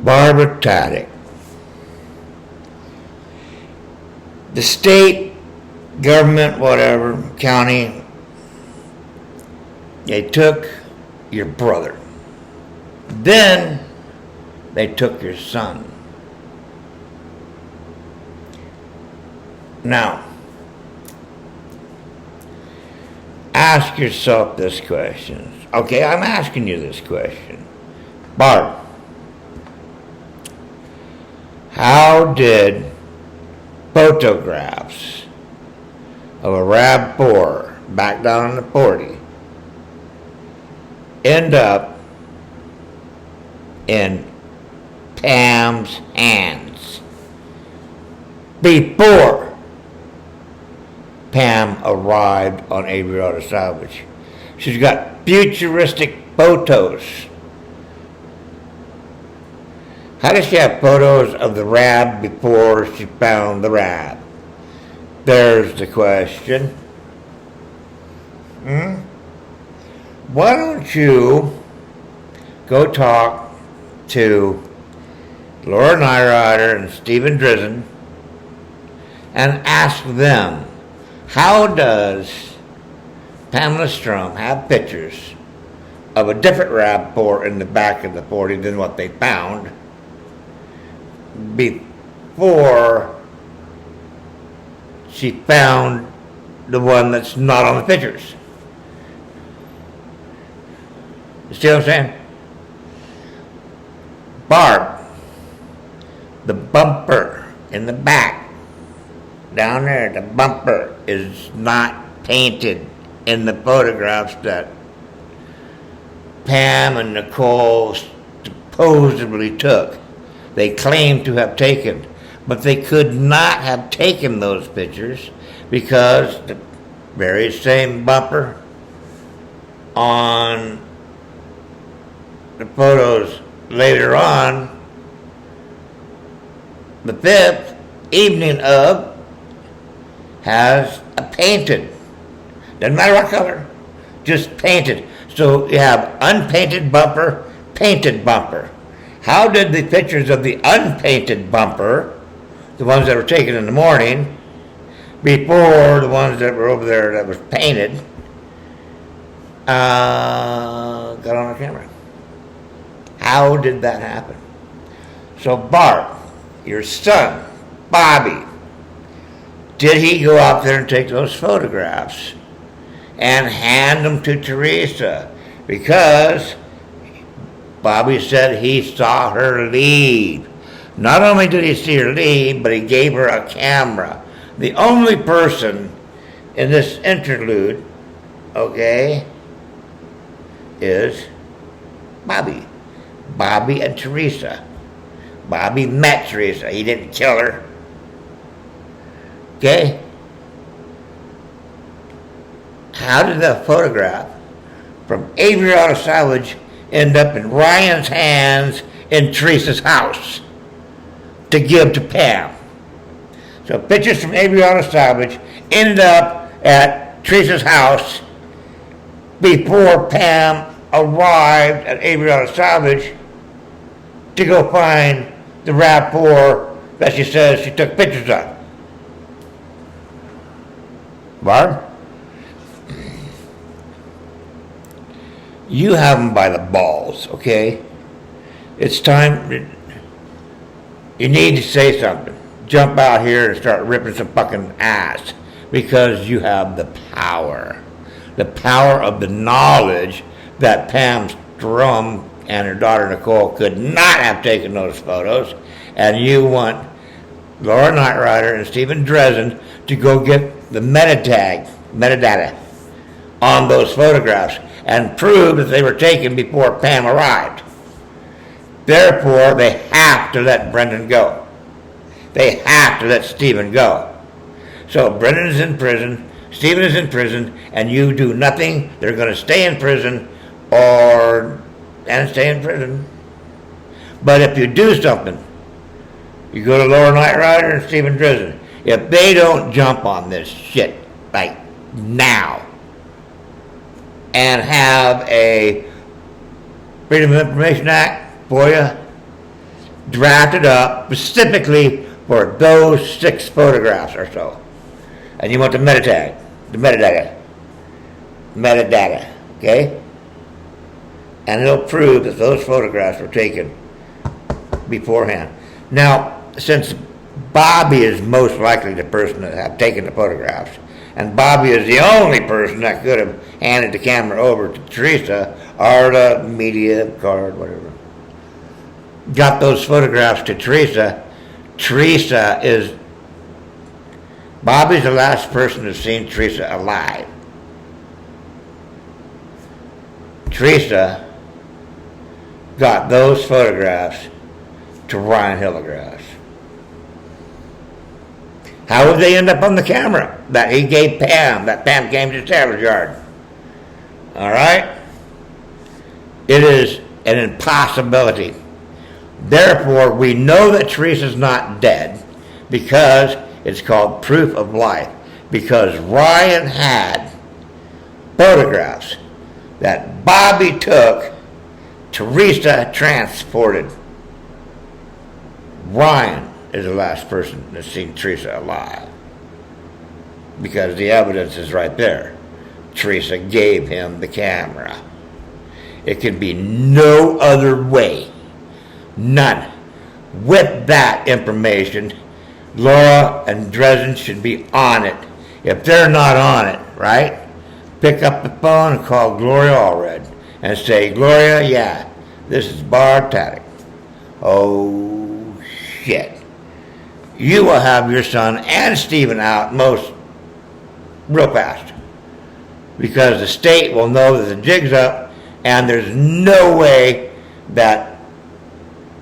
Barbara Tadych. The state government, whatever, county, they took your brother. Then they took your son. Now, ask yourself this question. Okay, I'm asking you this question. Barb, how did photographs of a RAV4 back down in the 40 end up in Pam's hands before Pam arrived on Allred Auto Salvage? She's got futuristic photos. How does she have photos of the RAV before she found the RAV? There's the question. Why don't you go talk to Laura Nyrider and Stephen Drizzen and ask them, how does Pamela Strum have pictures of a different RAV4 in the back of the 40 than what they found before she found the one that's not on the pictures? You see what I'm saying? Barb, the bumper in the back, down there, the bumper is not painted in the photographs that Pam and Nicole supposedly took. They claim to have taken, but they could not have taken those pictures because the very same bumper on the photos later on, the 5th evening of, has a painted, doesn't matter what color, just painted. So you have unpainted bumper, painted bumper. How did the pictures of the unpainted bumper, the ones that were taken in the morning, before the ones that were over there that was painted, got on the camera? How did that happen? So Bart, your son, Bobby, did he go out there and take those photographs and hand them to Teresa? Because Bobby said he saw her leave. Not only did he see her leave, but he gave her a camera. The only person in this interlude, okay, is Bobby. Bobby and Teresa. Bobby met Teresa. He didn't kill her. Okay? How did the photograph from Allred Auto Salvage end up in Ryan's hands in Teresa's house to give to Pam? So pictures from Allred Auto Salvage ended up at Teresa's house before Pam arrived at Allred Auto Salvage to go find the RAV4 that she says she took pictures of. Barb? You have them by the balls, okay? It's time. You need to say something. Jump out here and start ripping some fucking ass, because you have the power. The power of the knowledge that Pam Strum and her daughter Nicole could not have taken those photos, and you want Laura Nyrider and Stephen Drizzen to go get the metadata on those photographs and prove that they were taken before Pam arrived. Therefore, they have to let Brendan go. They have to let Stephen go. So Brendan is in prison, Stephen is in prison, and you do nothing. They're going to stay in prison and stay in prison. But if you do something, you go to Laura Nyrider and Stephen Drizzen. If they don't jump on this shit like now and have a Freedom of Information Act, FOIA, drafted up specifically for those 6 photographs or so. And you want the metadata, okay? And it'll prove that those photographs were taken beforehand. Now, since Bobby is most likely the person that have taken the photographs, and Bobby is the only person that could have handed the camera over to Teresa or the media card, whatever, got those photographs to Teresa. Bobby's the last person to have seen Teresa alive. Teresa got those photographs to Ryan Hillegrass. How would they end up on the camera that he gave Pam, that Pam came to Taylor's yard? All right? It is an impossibility. Therefore, we know that Teresa's not dead because it's called proof of life. Because Ryan had photographs that Bobby took, Teresa transported. Ryan is the last person that's seen Teresa alive. Because the evidence is right there. Teresa gave him the camera. It can be no other way. None. With that information, Laura and Dresden should be on it. If they're not on it, right? Pick up the phone and call Gloria Allred and say, Gloria, yeah, this is Barb Tadych. Oh, shit. You will have your son and Stephen out real fast. Because the state will know that the jig's up and there's no way that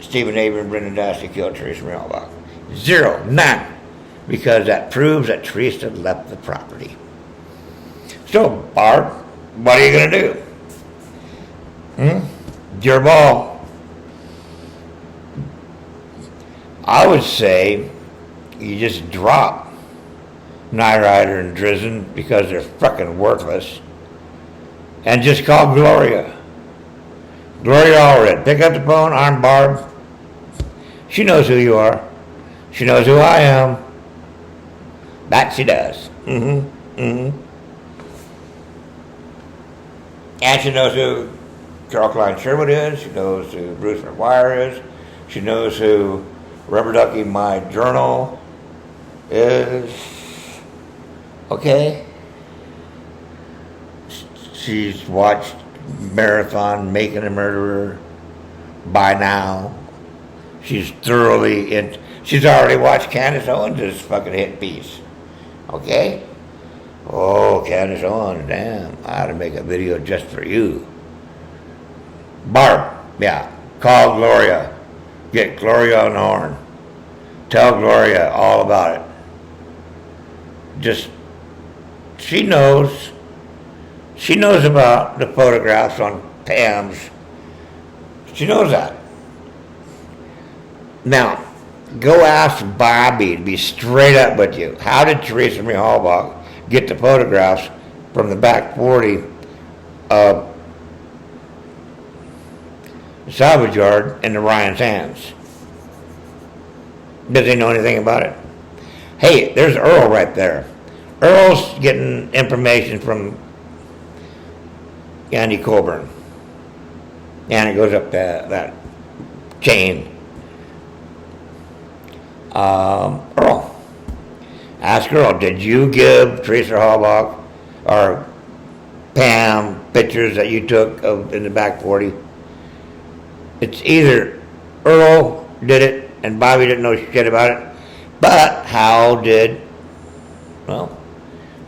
Stephen Avery and Brendan Dassey killed Teresa Realbach. 0, none. Because that proves that Teresa left the property. So, Barb, what are you going to do? It's your ball. I would say you just drop Nyrider and Drizzen because they're fucking worthless. And just call Gloria. Gloria Allred. Pick up the phone. I'm Barb. She knows who you are. She knows who I am. That she does. And she knows who Carol Klein Sherwood is. She knows who Bruce McGuire is. She knows who Rubber Ducky My Journal is. Okay? She's watched Marathon Making a Murderer by now. She's thoroughly in. She's already watched Candace Owens' fucking hit piece. Okay? Oh, Candace Owens, damn. I ought to make a video just for you. Barb, yeah. Call Gloria. Get Gloria on the horn. Tell Gloria all about it. Just, she knows. She knows about the photographs on Pam's. She knows that. Now, go ask Bobby to be straight up with you. How did Teresa Marie Halbach get the photographs from the back 40 of the salvage yard into Ryan's hands? Does he know anything about it? Hey, there's Earl right there. Earl's getting information from Andy Colburn. And it goes up that chain. Earl. Ask Earl, did you give Teresa Halbach or Pam pictures that you took of in the back 40? It's either Earl did it and Bobby didn't know shit about it, but Hal did. Well,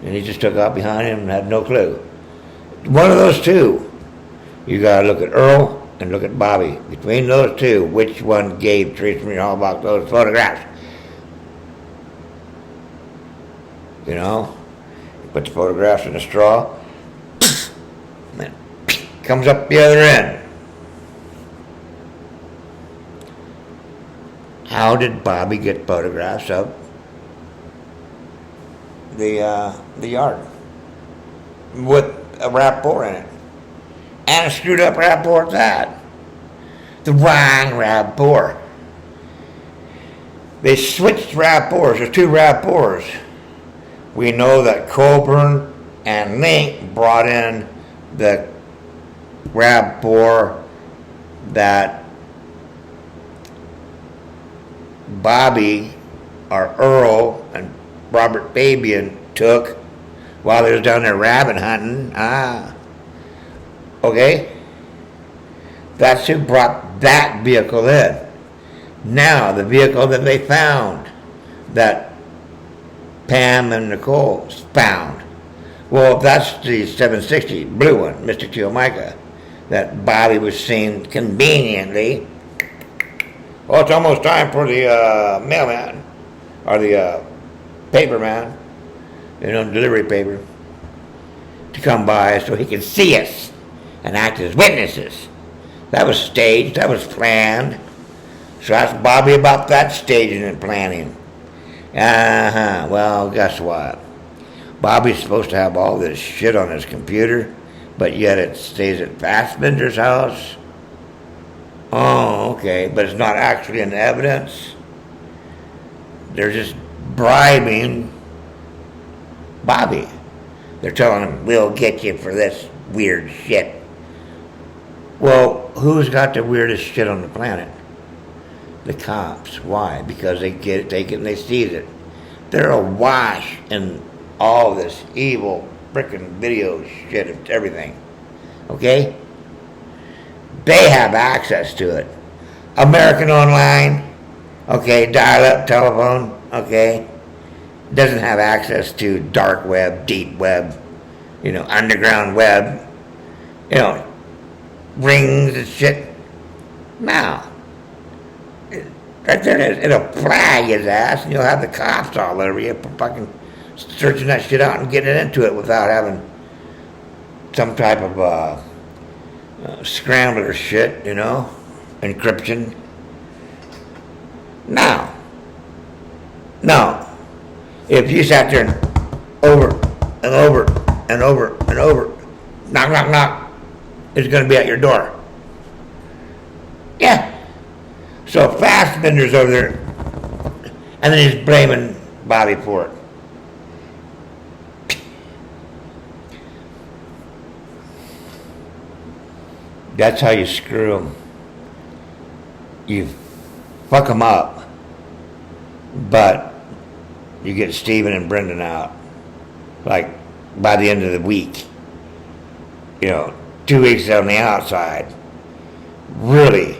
and he just took off behind him and had no clue. One of those two. You gotta look at Earl and look at Bobby. Between those two, which one gave Teresa Marie Halbach those photographs? You know, you put the photographs in a straw, and then comes up the other end. How did Bobby get photographs of the yard with a rapport in it? And a screwed up rapport at that. The wrong rapport. They switched rapports. There's two rapports. We know that Coburn and Link brought in the rapport that Bobby or Earl and Robert Fabian took while they was down there rabbit hunting. Okay? That's who brought that vehicle in. Now, the vehicle that they found, that Pam and Nicole found. Well, that's the 760 blue one, Mr. Teomika, that Bobby was seen conveniently. Well, it's almost time for the mailman, or the paperman, delivery paper, to come by so he can see us and act as witnesses. That was staged, that was planned. So ask Bobby about that staging and planning. Well, guess what? Bobby's supposed to have all this shit on his computer, but yet it stays at Fassbender's house. Oh, okay, but it's not actually in evidence. They're just bribing Bobby. They're telling him, we'll get you for this weird shit. Well, who's got the weirdest shit on the planet? The cops. Why? Because they get it, take it, and they seize it. They're awash in all this evil frickin' video shit of everything. Okay? They have access to it. American Online, okay, dial-up telephone, okay, doesn't have access to dark web, deep web, underground web, rings and shit. Now, right there, it'll flag his ass, and you'll have the cops all over you fucking searching that shit out and getting into it without having some type of scrambler shit, encryption. Now, if you sat there and over and over and over and over, knock, knock, knock, it's going to be at your door. Yeah. So Fassbender's over there, and then he's blaming Bobby for it. That's how you screw them. You fuck them up, but you get Steven and Brendan out, like, by the end of the week. 2 weeks on the outside. Really.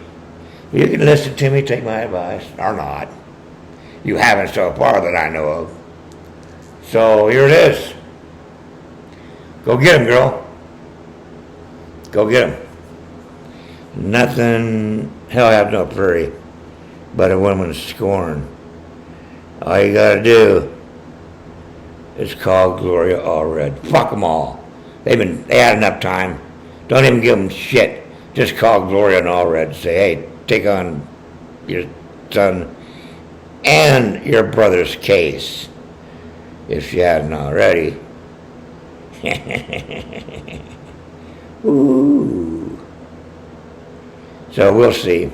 You can listen to me, take my advice, or not. You haven't so far that I know of. So here it is. Go get him, girl. Go get him. Nothing, hell have no fury, but a woman's scorn. All you gotta do is call Gloria Allred. Fuck them all. They had enough time. Don't even give them shit. Just call Gloria and Allred and say, hey, take on your son and your brother's case, if you hadn't already. Ooh. So we'll see.